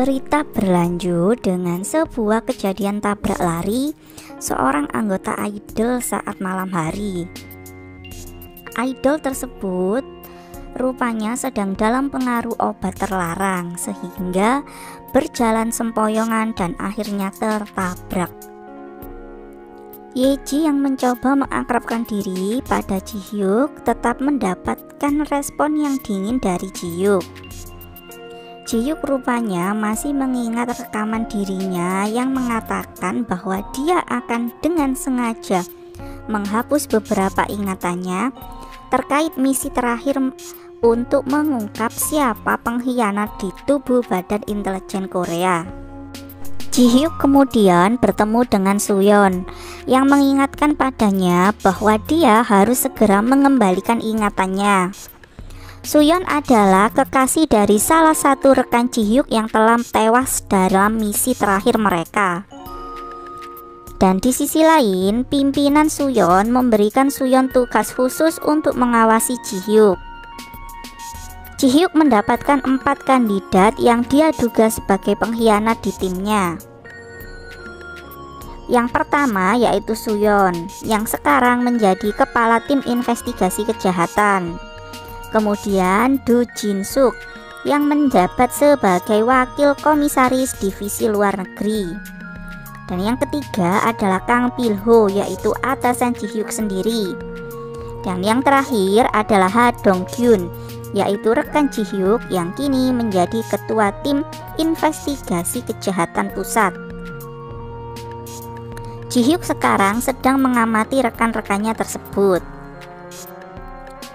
Cerita berlanjut dengan sebuah kejadian tabrak lari seorang anggota idol saat malam hari. Idol tersebut rupanya sedang dalam pengaruh obat terlarang sehingga berjalan sempoyongan dan akhirnya tertabrak. Yeji yang mencoba mengakrabkan diri pada Ji-hyuk tetap mendapatkan respon yang dingin dari Ji-hyuk. Ji-hyuk rupanya masih mengingat rekaman dirinya yang mengatakan bahwa dia akan dengan sengaja menghapus beberapa ingatannya terkait misi terakhir untuk mengungkap siapa pengkhianat di tubuh Badan Intelijen Korea. Ji-hyuk kemudian bertemu dengan Suyeon yang mengingatkan padanya bahwa dia harus segera mengembalikan ingatannya. Suyeon adalah kekasih dari salah satu rekan Ji-hyuk yang telah tewas dalam misi terakhir mereka. Dan di sisi lain, pimpinan Suyeon memberikan Suyeon tugas khusus untuk mengawasi Ji-hyuk. Ji-hyuk mendapatkan 4 kandidat yang dia duga sebagai pengkhianat di timnya. Yang pertama yaitu Suyeon, yang sekarang menjadi kepala tim investigasi kejahatan. Kemudian Do Jin-suk yang menjabat sebagai wakil komisaris divisi luar negeri. Dan yang ketiga adalah Kang Pil-ho, yaitu atasan Ji-hyuk sendiri. Dan yang terakhir adalah Ha Dong-gyun, yaitu rekan Ji-hyuk yang kini menjadi ketua tim investigasi kejahatan pusat. Ji-hyuk sekarang sedang mengamati rekan-rekannya tersebut.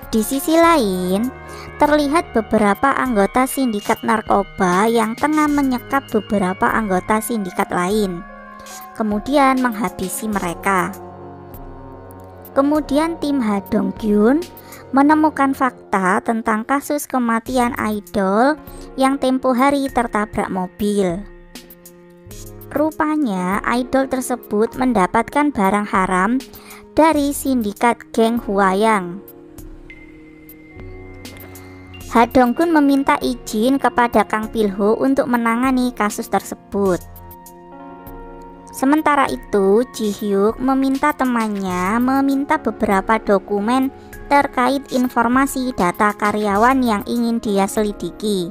Di sisi lain, terlihat beberapa anggota sindikat narkoba yang tengah menyekap beberapa anggota sindikat lain, kemudian menghabisi mereka. Kemudian tim Ha Dong-gyun menemukan fakta tentang kasus kematian idol yang tempo hari tertabrak mobil. Rupanya idol tersebut mendapatkan barang haram dari sindikat geng Hwayang. Ha Dong-gyun meminta izin kepada Kang Pil-ho untuk menangani kasus tersebut. Sementara itu, Ji-hyuk meminta temannya meminta beberapa dokumen terkait informasi data karyawan yang ingin dia selidiki.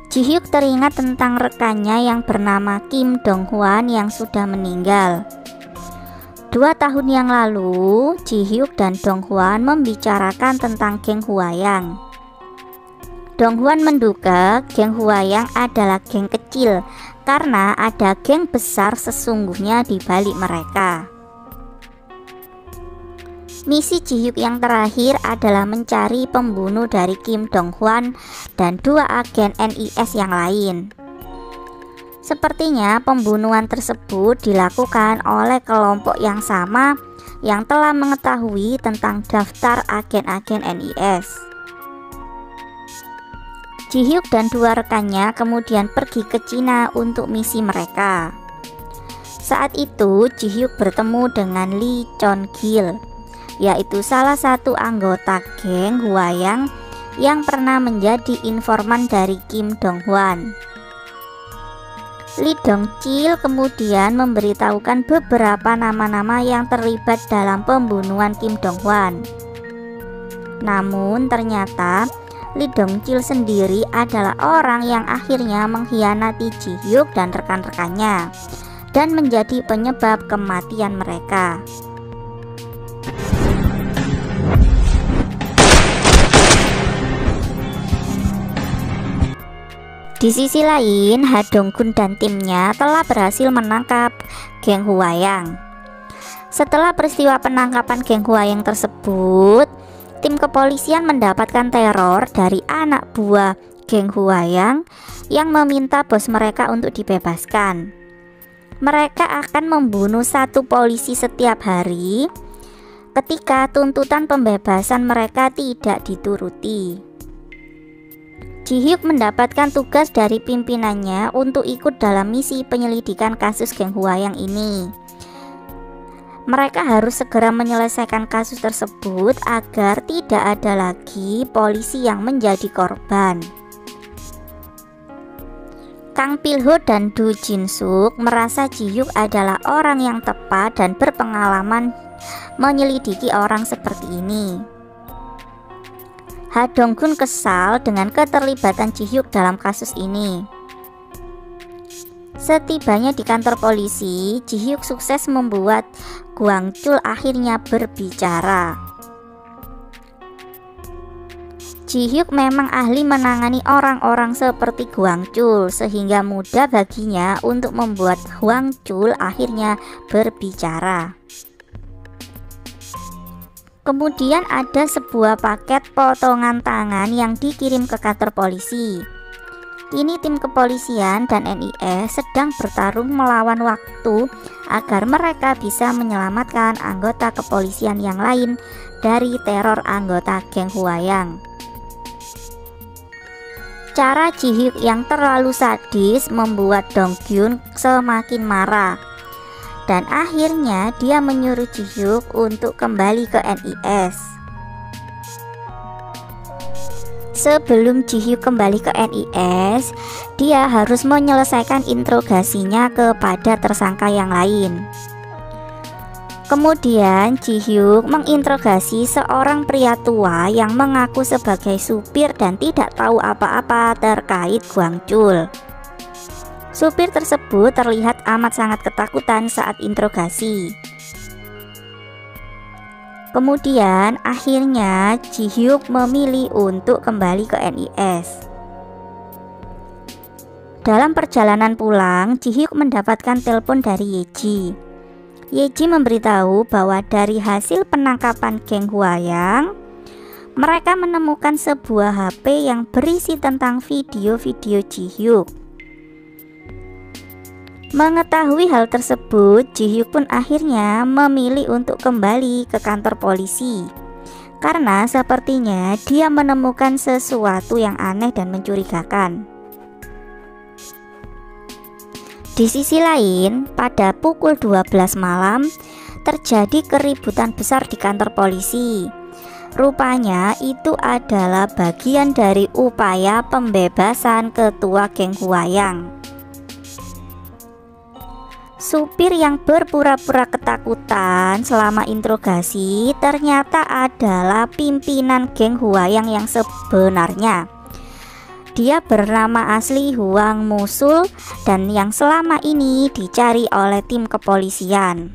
Ji-hyuk teringat tentang rekannya yang bernama Kim Dong-hwan yang sudah meninggal. 2 tahun yang lalu, Ji-hyuk dan Dong-hwan membicarakan tentang geng Hwayang. Dong-hwan menduga geng Hwayang adalah geng kecil karena ada geng besar sesungguhnya di balik mereka. Misi Ji-hyuk yang terakhir adalah mencari pembunuh dari Kim Dong-hwan dan 2 agen NIS yang lain. Sepertinya pembunuhan tersebut dilakukan oleh kelompok yang sama yang telah mengetahui tentang daftar agen-agen NIS. Ji-hyuk dan 2 rekannya kemudian pergi ke Cina untuk misi mereka. Saat itu Ji-hyuk bertemu dengan Lee Chon-gil, yaitu salah satu anggota geng Hwayang yang pernah menjadi informan dari Kim Dong-hwan. Lee Dong-gil kemudian memberitahukan beberapa nama-nama yang terlibat dalam pembunuhan Kim Dong-hwan. Namun ternyata Lee Dong-gil sendiri adalah orang yang akhirnya mengkhianati Ji-hyuk dan rekan-rekannya dan menjadi penyebab kematian mereka. Di sisi lain, Ha Dong-gyun dan timnya telah berhasil menangkap geng Hwayang. Setelah peristiwa penangkapan geng Hwayang tersebut, tim kepolisian mendapatkan teror dari anak buah geng Hwayang yang meminta bos mereka untuk dibebaskan. Mereka akan membunuh 1 polisi setiap hari ketika tuntutan pembebasan mereka tidak dituruti. Ji-hyuk mendapatkan tugas dari pimpinannya untuk ikut dalam misi penyelidikan kasus geng Hwayang ini. Mereka harus segera menyelesaikan kasus tersebut agar tidak ada lagi polisi yang menjadi korban. Kang Pil-ho dan Do Jin-suk merasa Ji-hyuk adalah orang yang tepat dan berpengalaman menyelidiki orang seperti ini. Ha Dong-gun kesal dengan keterlibatan Ji-hyuk dalam kasus ini. Setibanya di kantor polisi, Ji-hyuk sukses membuat Gwang-chul akhirnya berbicara. Ji-hyuk memang ahli menangani orang-orang seperti Gwang-chul, sehingga mudah baginya untuk membuat Gwang-chul akhirnya berbicara. Kemudian ada sebuah paket potongan tangan yang dikirim ke kantor polisi. Ini tim kepolisian dan NIS sedang bertarung melawan waktu agar mereka bisa menyelamatkan anggota kepolisian yang lain dari teror anggota geng Hwayang. Cara Ji-hyuk yang terlalu sadis membuat Dong-gyun semakin marah, dan akhirnya dia menyuruh Ji-hyuk untuk kembali ke NIS. Sebelum Ji-hyuk kembali ke NIS, dia harus menyelesaikan interogasinya kepada tersangka yang lain. Kemudian Ji-hyuk menginterogasi seorang pria tua yang mengaku sebagai supir dan tidak tahu apa-apa terkait Gwang-chul. Supir tersebut terlihat amat sangat ketakutan saat interogasi. Kemudian akhirnya Ji-hyuk memilih untuk kembali ke NIS. Dalam perjalanan pulang, Ji-hyuk mendapatkan telepon dari Yeji. Yeji memberitahu bahwa dari hasil penangkapan geng Hwayang, mereka menemukan sebuah HP yang berisi tentang video-video Ji-hyuk. Mengetahui hal tersebut, Ji-hyuk pun akhirnya memilih untuk kembali ke kantor polisi, karena sepertinya dia menemukan sesuatu yang aneh dan mencurigakan. Di sisi lain, pada pukul 12 malam terjadi keributan besar di kantor polisi. Rupanya itu adalah bagian dari upaya pembebasan ketua geng Hwayang. Supir yang berpura-pura ketakutan selama interogasi ternyata adalah pimpinan geng Hwayang yang sebenarnya. Dia bernama asli Hwang Musul dan yang selama ini dicari oleh tim kepolisian.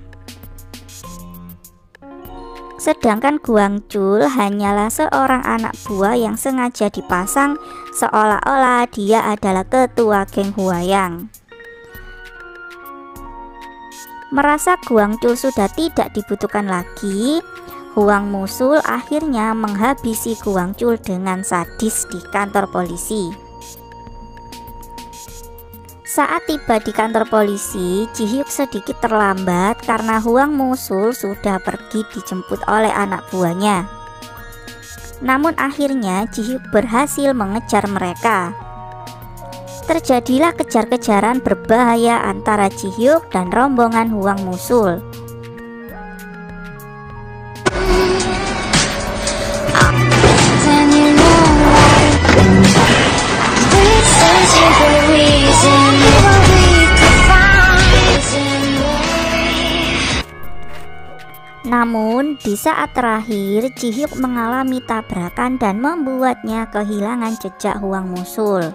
Sedangkan Gwang-chul hanyalah seorang anak buah yang sengaja dipasang seolah-olah dia adalah ketua geng Hwayang. Merasa Gwang-chul sudah tidak dibutuhkan lagi, Hwang Musul akhirnya menghabisi Gwang-chul dengan sadis di kantor polisi. Saat tiba di kantor polisi, Ji-hyuk sedikit terlambat karena Hwang Musul sudah pergi dijemput oleh anak buahnya. Namun akhirnya Ji-hyuk berhasil mengejar mereka. Terjadilah kejar-kejaran berbahaya antara Ji-hyuk dan rombongan Hwang Musul. Namun di saat terakhir Ji-hyuk mengalami tabrakan dan membuatnya kehilangan jejak Hwang Musul.